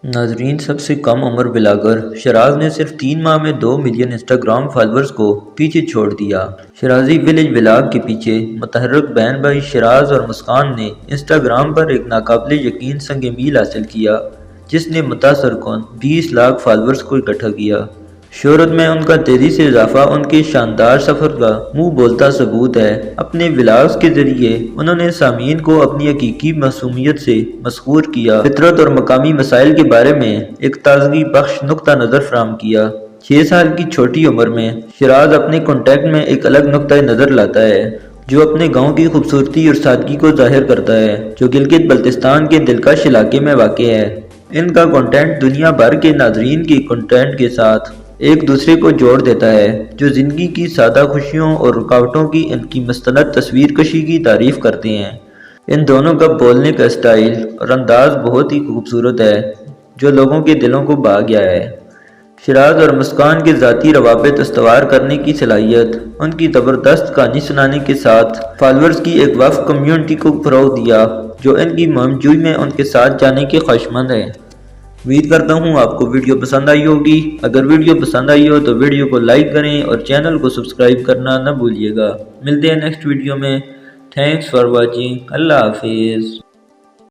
ناظرین، سب سے کم عمر بلاگر شیراز نے صرف 3 ماہ میں 2 ملین انسٹاگرام فالورز کو پیچھے چھوڑ دیا۔ شیرازی ویلیج ولاگ کے پیچھے متحرک بہن بھائی شیراز اور مسکان نے انسٹاگرام پر ایک ناقابل یقین سنگ میل حاصل کیا، جس نے متاثر کن 20 لاکھ فالورز کو اکٹھا کیا۔ شہرت میں ان کا تیزی سے اضافہ ان کے شاندار سفر کا منہ بولتا ثبوت ہے۔ اپنے ولاگز کے ذریعے انہوں نے سامعین کو اپنی حقیقی معصومیت سے مسحور کیا، فطرت اور مقامی مسائل کے بارے میں ایک تازگی بخش نقطہ نظر فراہم کیا۔ 6 سال کی چھوٹی عمر میں شیراز اپنے کنٹینٹ میں ایک الگ نقطہ نظر لاتا ہے، جو اپنے گاؤں کی خوبصورتی اور سادگی کو ظاہر کرتا ہے، جو گلگت بلتستان کے دلکش علاقے میں واقع ہے۔ ان کا کنٹینٹ دنیا بھر کے ناظرین کے کنٹینٹ کے ساتھ ایک دوسرے کو جوڑ دیتا ہے، جو زندگی کی سادہ خوشیوں اور رکاوٹوں کی ان کی مستند تصویر کشی کی تعریف کرتے ہیں۔ ان دونوں کا بولنے کا اسٹائل اور انداز بہت ہی خوبصورت ہے، جو لوگوں کے دلوں کو بھا گیا ہے۔ شیراز اور مسکان کے ذاتی روابط استوار کرنے کی صلاحیت، ان کی زبردست کہانی سنانے کے ساتھ فالورز کی ایک وفد کمیونٹی کو فروغ دیا، جو ان کی مہم جوئی میں ان کے ساتھ جانے کے خواہشمند ہے۔ امید کرتا ہوں آپ کو ویڈیو پسند آئی ہوگی۔ اگر ویڈیو پسند آئی ہو تو ویڈیو کو لائک کریں اور چینل کو سبسکرائب کرنا نہ بھولیے گا۔ ملتے ہیں نیکسٹ ویڈیو میں۔ Thanks for watching. اللہ حافظ۔